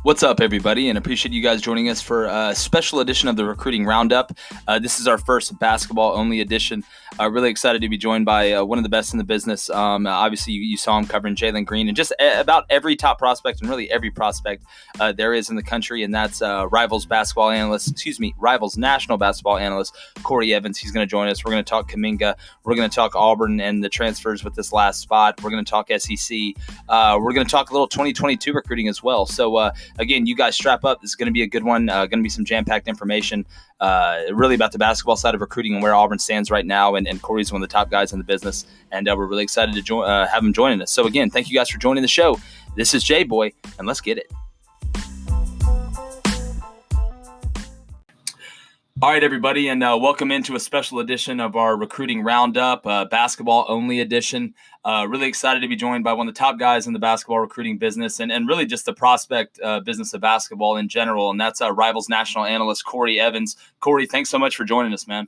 What's up, everybody, and appreciate you guys joining us for a special edition of the Recruiting Roundup. This is our first basketball-only edition. Really excited to be joined by one of the best in the business. Obviously, you saw him covering Jalen Green and just about every top prospect and really every prospect there is in the country, and that's Rivals national basketball analyst, Corey Evans. He's going to join us. We're going to talk Kuminga. We're going to talk Auburn and the transfers with this last spot. We're going to talk SEC. We're going to talk a little 2022 recruiting as well. So, again, you guys strap up. This is going to be a good one. Going to be some jam-packed information really about the basketball side of recruiting and where Auburn stands right now. And Corey's one of the top guys in the business. And we're really excited to have him joining us. So, again, thank you guys for joining the show. This is Jboy, and let's get it. All right, everybody, and welcome into a special edition of our Recruiting Roundup, basketball-only edition. Really excited to be joined by one of the top guys in the basketball recruiting business and really just the prospect business of basketball in general, and that's Rivals national analyst Corey Evans. Corey, thanks so much for joining us, man.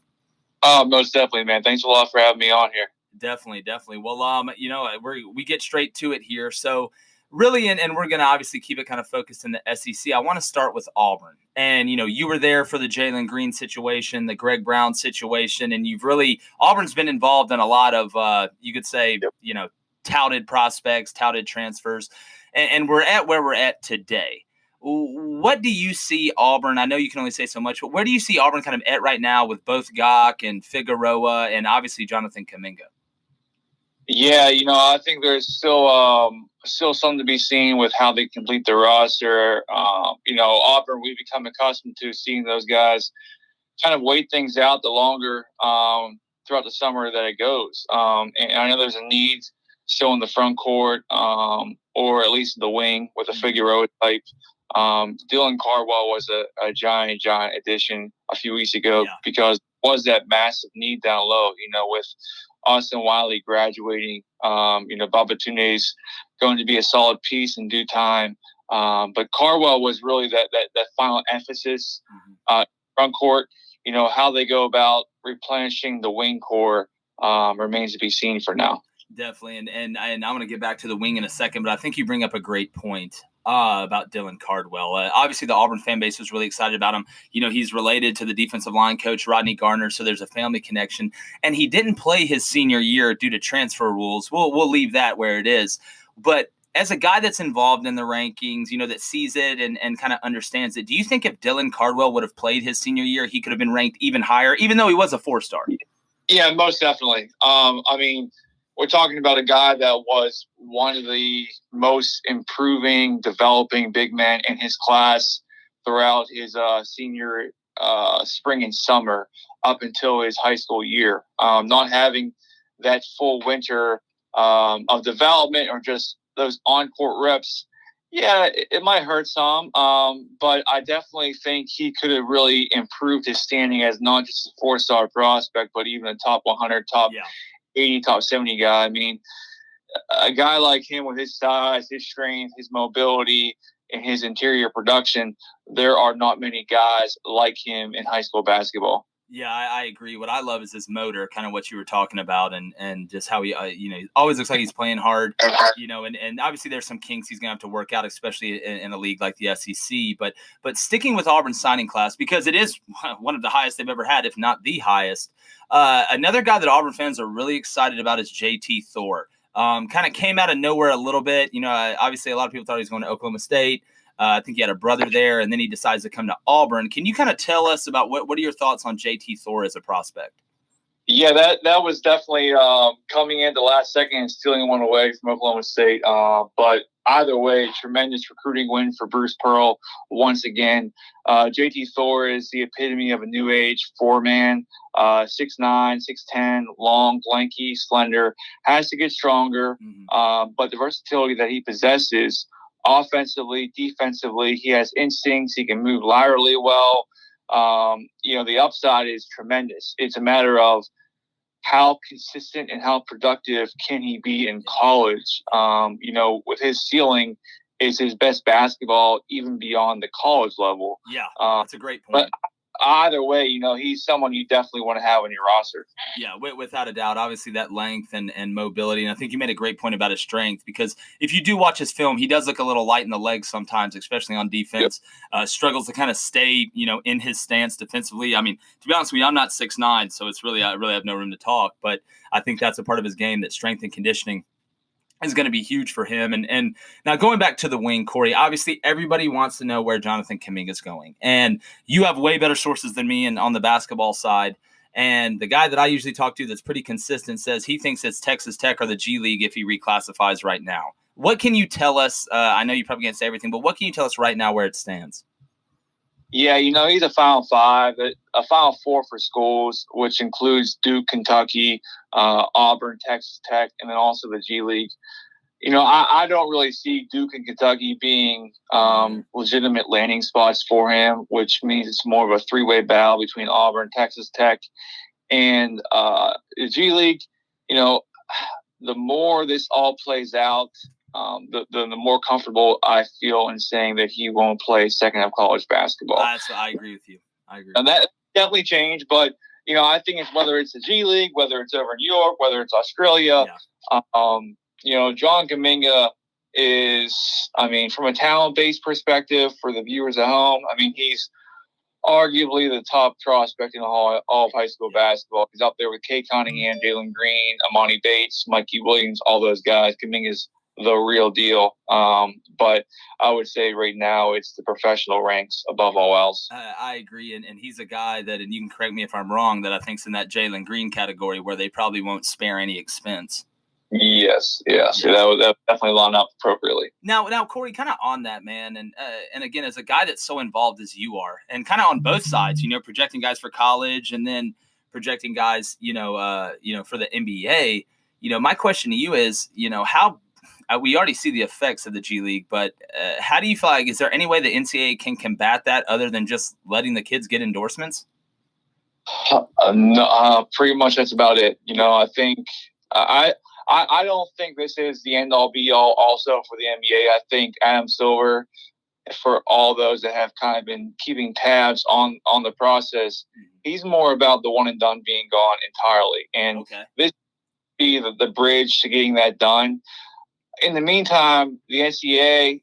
Most definitely, man. Thanks a lot for having me on here. Definitely. Well, we get straight to it here. So really, and we're going to obviously keep it kind of focused in the SEC. I want to start with Auburn. And, you were there for the Jalen Green situation, the Greg Brown situation, and Auburn's been involved in a lot of, you could say, touted prospects, touted transfers, and we're at where we're at today. What do you see Auburn? I know you can only say so much, but where do you see Auburn kind of at right now with both Gach and Figueroa and obviously Jonathan Kuminga? Yeah, I think there's still something to be seen with how they complete the roster. Auburn, we've become accustomed to seeing those guys kind of wait things out the longer throughout the summer that it goes. And I know there's a need still in the front court or at least the wing with a Figueroa type. Dylan Cardwell was a giant addition a few weeks ago because it was that massive need down low, with Austin Wiley graduating, Baba Tune's going to be a solid piece in due time. But Cardwell was really that final emphasis front court. How they go about replenishing the wing core remains to be seen for now. Definitely. And I'm going to get back to the wing in a second, but I think you bring up a great point about Dylan Cardwell. Obviously, the Auburn fan base was really excited about him. He's related to the defensive line coach, Rodney Garner, so there's a family connection. And he didn't play his senior year due to transfer rules. We'll leave that where it is. But as a guy that's involved in the rankings, that sees it and kind of understands it, do you think if Dylan Cardwell would have played his senior year, he could have been ranked even higher, even though he was a 4-star? Yeah, most definitely. We're talking about a guy that was one of the most improving, developing big men in his class throughout his senior spring and summer up until his high school year. Not having that full winter of development or just those on-court reps, it might hurt some, but I definitely think he could have really improved his standing as not just a 4-star prospect, but even a top 100, top 80, top 70 guy. A guy like him with his size, his strength, his mobility, and his interior production, there are not many guys like him in high school basketball. Yeah, I agree. What I love is his motor, kind of what you were talking about, and just how he, always looks like he's playing hard, and obviously there's some kinks he's going to have to work out, especially in a league like the SEC. But sticking with Auburn's signing class, because it is one of the highest they've ever had, if not the highest. Another guy that Auburn fans are really excited about is JT Thor. Kind of came out of nowhere a little bit. Obviously a lot of people thought he was going to Oklahoma State. I think he had a brother there, and then he decides to come to Auburn. Can you kind of tell us about what are your thoughts on JT Thor as a prospect? Yeah, that was definitely coming in the last second and stealing one away from Oklahoma State. But either way, tremendous recruiting win for Bruce Pearl once again. JT Thor is the epitome of a new age 4-man, 6'9", 6'10", long, lanky, slender, has to get stronger. But the versatility that he possesses offensively, defensively, he has instincts. He can move laterally well. The upside is tremendous. It's a matter of how consistent and how productive can he be in college. With his ceiling is his best basketball even beyond the college level. Yeah, that's a great point. But either way, he's someone you definitely want to have on your roster. Yeah, without a doubt. Obviously, that length and mobility. And I think you made a great point about his strength, because if you do watch his film, he does look a little light in the legs sometimes, especially on defense. Yep. Struggles to kind of stay, in his stance defensively. I mean, to be honest with you, I'm not 6'9", so it's really, I really have no room to talk. But I think that's a part of his game, that strength and conditioning is going to be huge for him. And now going back to the wing, Corey, obviously everybody wants to know where Jonathan Kuminga is going. And you have way better sources than me and on the basketball side. And the guy that I usually talk to that's pretty consistent says he thinks it's Texas Tech or the G League if he reclassifies right now. What can you tell us? I know you probably can't say everything, but what can you tell us right now where it stands? Yeah, he's a Final Five, a Final Four for schools, which includes Duke, Kentucky, Auburn, Texas Tech, and then also the G League. I don't really see Duke and Kentucky being legitimate landing spots for him, which means it's more of a three-way battle between Auburn, Texas Tech, and the G League. The more this all plays out, the more comfortable I feel in saying that he won't play second half college basketball. I agree with you. And that definitely changed, but I think it's whether it's the G League, whether it's over in New York, whether it's Australia. Yeah. John Kuminga is, from a talent-based perspective for the viewers at home, he's arguably the top prospect in all of high school basketball. He's up there with Kay Cunningham, Jalen Green, Amani Bates, Mikey Williams, all those guys. Kuminga's the real deal. But I would say right now it's the professional ranks above all else. I agree. And he's a guy that, and you can correct me if I'm wrong, that I think's in that Jalen Green category where they probably won't spare any expense. Yes. So that would definitely line up appropriately. Now, Corey, kind of on that, man, and again, as a guy that's so involved as you are, and kind of on both sides, projecting guys for college and then projecting guys, for the NBA. My question to you is, how we already see the effects of the G League, but how do you feel like, is there any way the NCAA can combat that other than just letting the kids get endorsements? No, pretty much that's about it. I think I don't think this is the end-all, be-all also for the NBA. I think Adam Silver, for all those that have kind of been keeping tabs on the process, he's more about the one-and-done being gone entirely. And this would be the bridge to getting that done. In the meantime, the NCAA,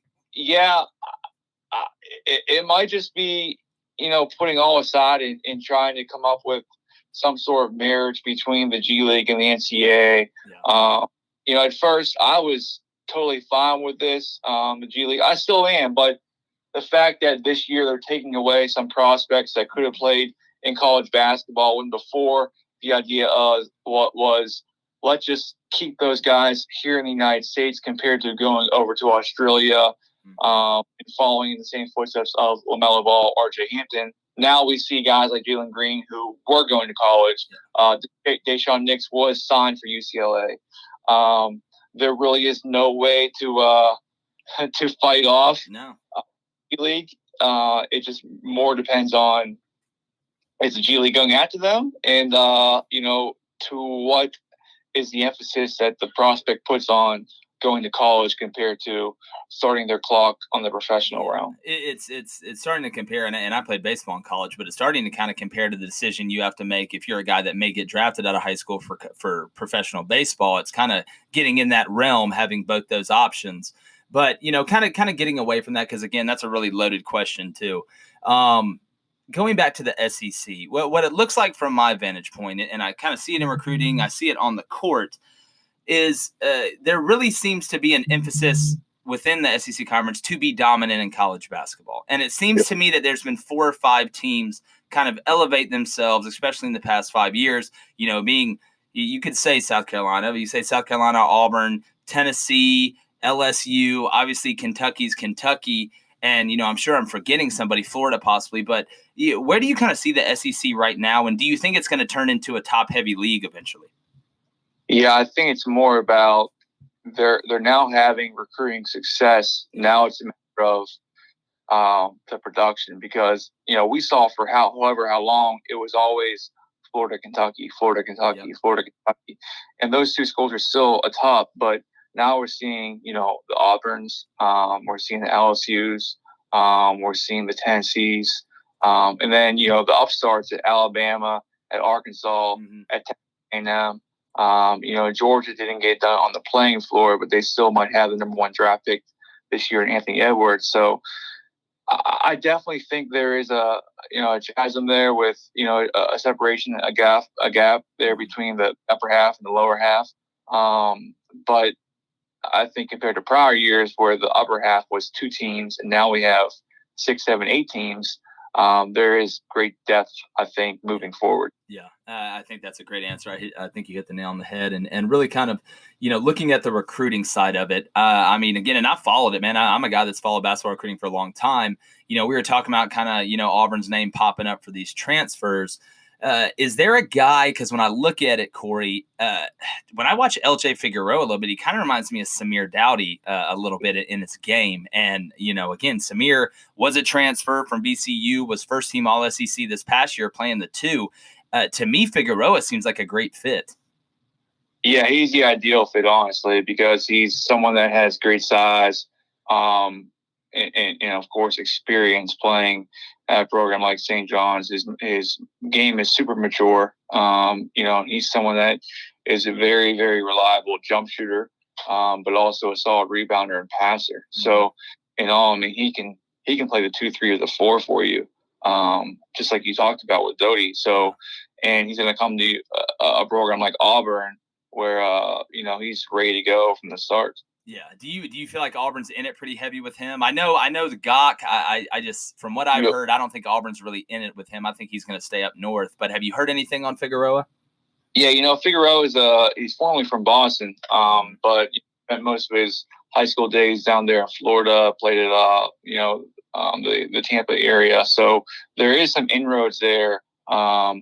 it might just be, putting all aside and trying to come up with some sort of marriage between the G League and the NCAA. Yeah. At first I was totally fine with this, the G League. I still am, but the fact that this year they're taking away some prospects that could have played in college basketball, when before the idea of what was, let's just keep those guys here in the United States compared to going over to Australia and following in the same footsteps of LaMelo Ball, R.J. Hampton. Now we see guys like Jalen Green who were going to college. Deshaun Nix was signed for UCLA. There really is no way to fight off G League. It just more depends on, is the G League going after them, and to what is the emphasis that the prospect puts on going to college compared to starting their clock on the professional realm. It's starting to compare, and I played baseball in college, but it's starting to kind of compare to the decision you have to make if you're a guy that may get drafted out of high school for professional baseball. It's kind of getting in that realm, having both those options. But, kind of getting away from that, because, again, that's a really loaded question too. Going back to the SEC, what it looks like from my vantage point, and I kind of see it in recruiting, I see it on the court, is there really seems to be an emphasis within the SEC conference to be dominant in college basketball. And it seems to me that there's been 4 or 5 teams kind of elevate themselves, especially in the past 5 years, being, you could say South Carolina, but you say South Carolina, Auburn, Tennessee, LSU, obviously Kentucky's Kentucky. And, I'm sure I'm forgetting somebody, Florida possibly, but where do you kind of see the SEC right now? And do you think it's going to turn into a top-heavy league eventually? Yeah, I think it's more about they're now having recruiting success. Now it's a matter of the production, because we saw for however long it was always Florida, Kentucky, Florida, Kentucky, Florida, Kentucky, and those 2 schools are still atop. But now we're seeing the Auburns, we're seeing the LSU's, we're seeing the Tennessees, And then, the upstarts at Alabama, at Arkansas, Mm-hmm. at Texas A&M. Georgia didn't get done on the playing floor, but they still might have the number 1 draft pick this year in Anthony Edwards. So I definitely think there is a chasm there with, a separation, a gap there between the upper half and the lower half. But I think compared to prior years where the upper half was 2 teams and now we have 6, 7, 8 teams, there is great depth, I think, moving forward. Yeah, I think that's a great answer. I think you hit the nail on the head, and really kind of, looking at the recruiting side of it. I mean, again, and I followed it, man. I'm a guy that's followed basketball recruiting for a long time. We were talking about kind of, Auburn's name popping up for these transfers. Is there a guy, because when I look at it, Corey, when I watch LJ Figueroa a little bit, he kind of reminds me of Samir Dowdy a little bit in his game. And, again, Samir was a transfer from VCU, was first team All SEC this past year playing the 2. To me, Figueroa seems like a great fit. Yeah, he's the ideal fit, honestly, because he's someone that has great size and of course, experience playing at a program like St. John's. His game is super mature. He's someone that is a very, very reliable jump shooter, but also a solid rebounder and passer. So, he can play the 2, 3, or the 4 for you, just like you talked about with Doty. So, and he's going to come to a program like Auburn where, he's ready to go from the start. Yeah. Do you feel like Auburn's in it pretty heavy with him? I know the Gach. I just, from what I've heard, I don't think Auburn's really in it with him. I think he's going to stay up north. But have you heard anything on Figueroa? Yeah, Figueroa is he's formerly from Boston, but he spent most of his high school days down there in Florida. Played at the Tampa area, so there is some inroads there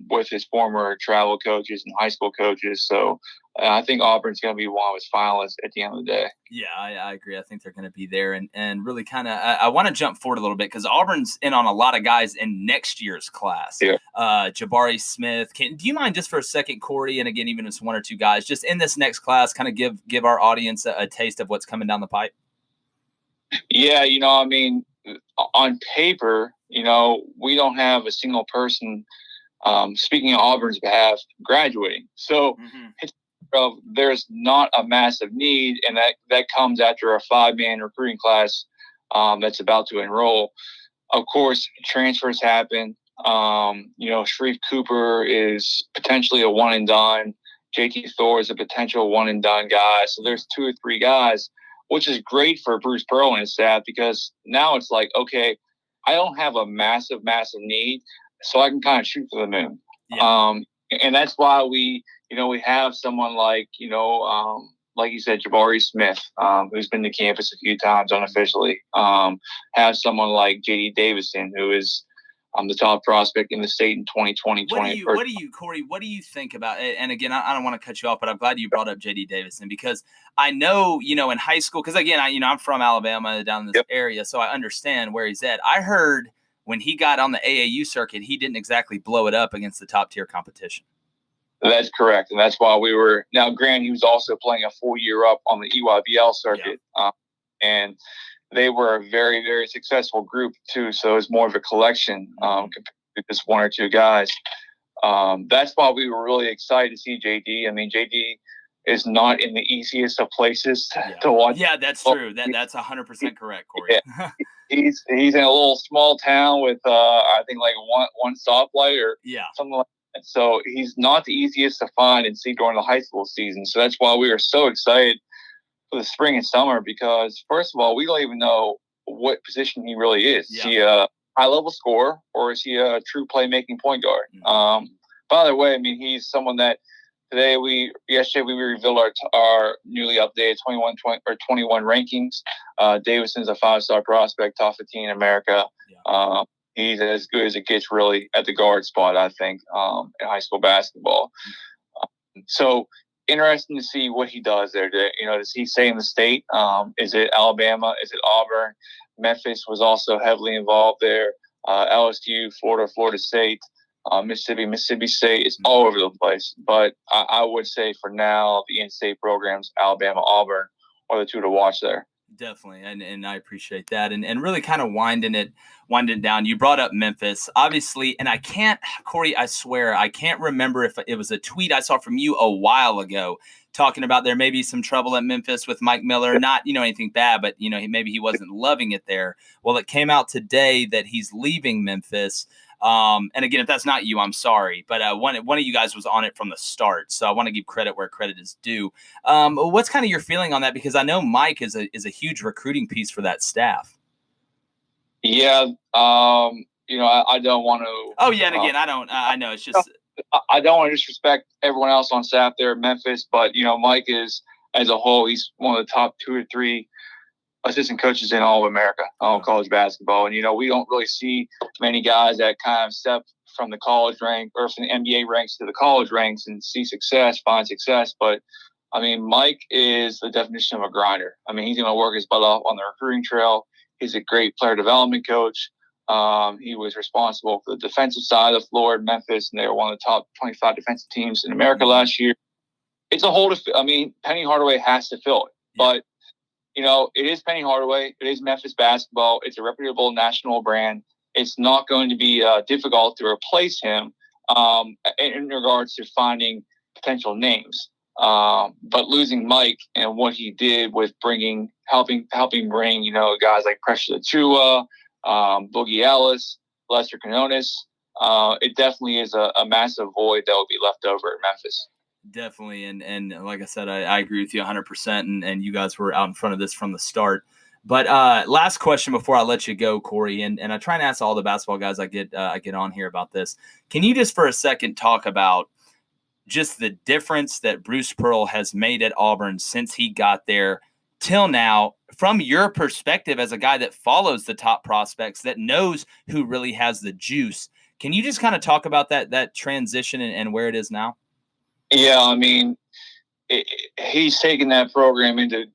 with his former travel coaches and high school coaches. So I think Auburn's going to be one of his finalists at the end of the day. Yeah, I agree. I think they're going to be there. And really kind of, I want to jump forward a little bit because Auburn's in on a lot of guys in next year's class. Yeah. Jabari Smith. Do you mind just for a second, Corey, and again, even if it's 1 or 2 guys, just in this next class, kind of give our audience a taste of what's coming down the pipe? Yeah, on paper, we don't have a single person speaking on Auburn's behalf graduating. So there's not a massive need, and that comes after a 5-man recruiting class that's about to enroll. Of course, transfers happen. Sharif Cooper is potentially a one and done. JT Thor is a potential one and done guy. So there's 2 or 3 guys, which is great for Bruce Pearl and his staff because now it's like, okay, I don't have a massive need, so I can kind of shoot for the moon. Yeah. And that's why we have someone like, like you said, Jabari Smith, who's been to campus a few times unofficially. Have someone like J.D. Davison, who is the top prospect in the state in 2020. Corey, what do you think about it? And again, I don't want to cut you off, but I'm glad you brought up J.D. Davison because I know, in high school, because again, I'm from Alabama down in this area, so I understand where he's at. I heard when he got on the AAU circuit, he didn't exactly blow it up against the top tier competition. That's correct. And that's why now granted, he was also playing a full year up on the EYBL circuit. Yeah. And they were a very, very successful group too. So it was more of a collection compared to just 1 or 2 guys. That's why we were really excited to see JD. I mean, JD is not in the easiest of places to watch. Yeah, that's true. That's 100% correct, Corey. Yeah. He's in a little small town with I think like one stoplight or something like that. So he's not the easiest to find and see during the high school season. So that's why we were so excited for the spring and summer because first of all, we don't even know what position he really is. Yeah. Is he a high level scorer or is he a true playmaking point guard? Mm-hmm. By the way, I mean he's someone that yesterday we revealed our newly updated 21 rankings. Davison's a 5-star prospect, top 15 in America. Yeah. He's as good as it gets really at the guard spot, I think, in high school basketball. So interesting to see what he does there. Does he stay in the state? Is it Alabama? Is it Auburn? Memphis was also heavily involved there. LSU, Florida State. Mississippi State is all over the place. But I would say for now, the in-state programs, Alabama, Auburn, are the 2 to watch there. Definitely. And I appreciate that. And really kind of winding it down. You brought up Memphis, obviously, and Corey, I swear, I can't remember if it was a tweet I saw from you a while ago talking about there may be some trouble at Memphis with Mike Miller. Not, anything bad, but, maybe he wasn't loving it there. Well, it came out today that he's leaving Memphis. And again, if that's not you, I'm sorry. But one of you guys was on it from the start. So I want to give credit where credit is due. What's kind of your feeling on that? Because I know Mike is a huge recruiting piece for that staff. Yeah. I don't want to. Oh, yeah. And again, I know it's just. I don't want to disrespect everyone else on staff there at Memphis, but, Mike is, as a whole, he's one of the top 2 or 3 assistant coaches in all of America, all college basketball. And, we don't really see many guys that kind of step from the college rank or from the NBA ranks to the college ranks and see success, find success. But, Mike is the definition of a grinder. He's going to work his butt off on the recruiting trail. He's a great player development coach. He was responsible for the defensive side of the floor at Memphis, and they were one of the top 25 defensive teams in America last year. It's a hole to Penny Hardaway has to fill it. But, it is Penny Hardaway. It is Memphis basketball. It's a reputable national brand. It's not going to be difficult to replace him in regards to finding potential names. But losing Mike and what he did with helping bring, guys like Precious Achua, Boogie Ellis, Lester Quinones, it definitely is a massive void that will be left over at Memphis. Definitely. And like I said, I agree with you 100%. And you guys were out in front of this from the start. But last question before I let you go, Corey, and I try and ask all the basketball guys I get on here about this. Can you just for a second talk about just the difference that Bruce Pearl has made at Auburn since he got there till now, from your perspective as a guy that follows the top prospects, that knows who really has the juice? Can you just kind of talk about that transition and where it is now? Yeah, he's taken that program into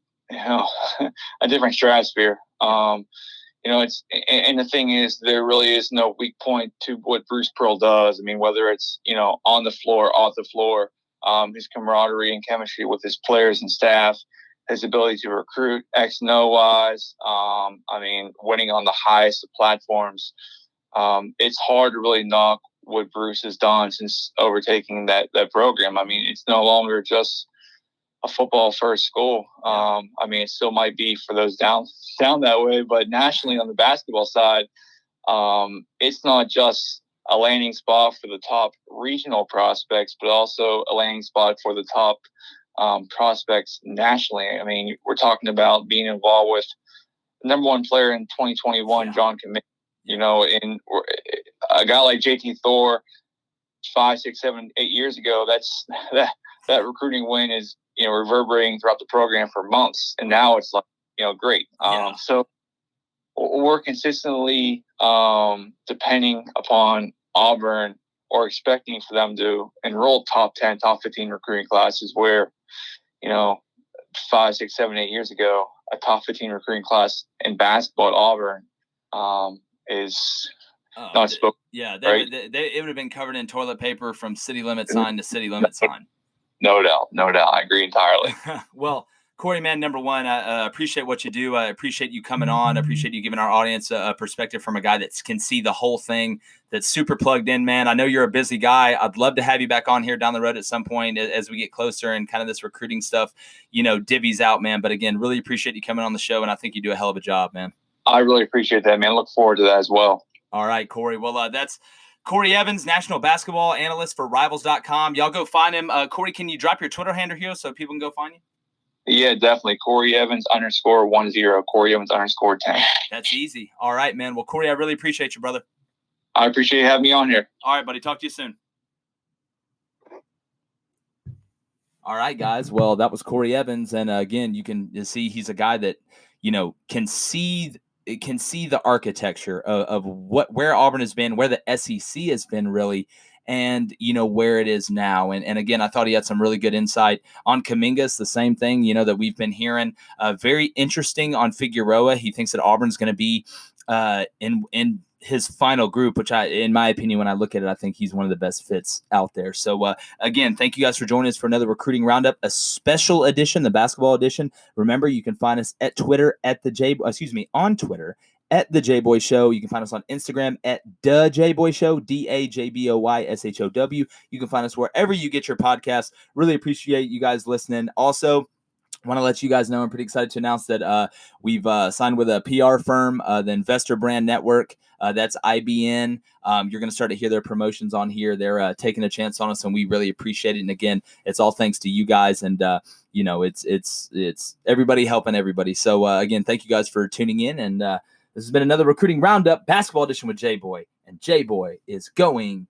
a different stratosphere. It's and the thing is, there really is no weak point to what Bruce Pearl does. Whether it's on the floor, off the floor, his camaraderie and chemistry with his players and staff, his ability to recruit X and O wise. Winning on the highest of platforms. It's hard to really knock what Bruce has done since overtaking that program. It's no longer just a football first school. It still might be for those down that way, but nationally on the basketball side, it's not just a landing spot for the top regional prospects, but also a landing spot for the top prospects nationally. We're talking about being involved with the number 1 player in 2021, Jonathan Kuminga. In a guy like JT Thor 5, 6, 7, 8 years ago, that recruiting win is reverberating throughout the program for months, and now it's like great. So we're consistently depending upon Auburn or expecting for them to enroll top 10, top 15 recruiting classes where 5, 6, 7, 8 years ago, a top 15 recruiting class in basketball at Auburn is not spoken. Yeah, right? it would have been covered in toilet paper from city limit sign to city limit sign. No doubt. I agree entirely. Well, Corey, man, number one, I appreciate what you do. I appreciate you coming on. I appreciate you giving our audience a perspective from a guy that can see the whole thing, that's super plugged in, man. I know you're a busy guy. I'd love to have you back on here down the road at some point as we get closer and kind of this recruiting stuff, divvies out, man. But again, really appreciate you coming on the show, and I think you do a hell of a job, man. I really appreciate that, man. Look forward to that as well. All right, Corey. Well, that's Corey Evans, national basketball analyst for Rivals.com. Y'all go find him. Corey, can you drop your Twitter handle here so people can go find you? Yeah, definitely. Corey Evans _10. Corey Evans _10. That's easy. All right, man. Well, Corey, I really appreciate you, brother. I appreciate you having me on here. All right, buddy. Talk to you soon. All right, guys. Well, that was Corey Evans. And again, you can see he's a guy that, can see the architecture of where Auburn has been, where the SEC has been really, and, where it is now. And again, I thought he had some really good insight on Kuminga. It's the same thing, that we've been hearing. Very interesting on Figueroa. He thinks that Auburn's going to be in his final group, which in my opinion, when I look at it, I think he's one of the best fits out there. So again, thank you guys for joining us for another recruiting roundup, a special edition, the basketball edition. Remember, you can find us at Twitter on Twitter at the Jboy Show. You can find us on Instagram at the Jboy Show, DAJBOYSHOW. You can find us wherever you get your podcasts. Really appreciate you guys listening. Also, I want to let you guys know I'm pretty excited to announce that we've signed with a PR firm, the Investor Brand Network. That's IBN. You're going to start to hear their promotions on here. They're taking a chance on us, and we really appreciate it. And again, it's all thanks to you guys, and it's everybody helping everybody. So again, thank you guys for tuning in, and this has been another recruiting roundup, basketball edition with Jboy, and Jboy is gone.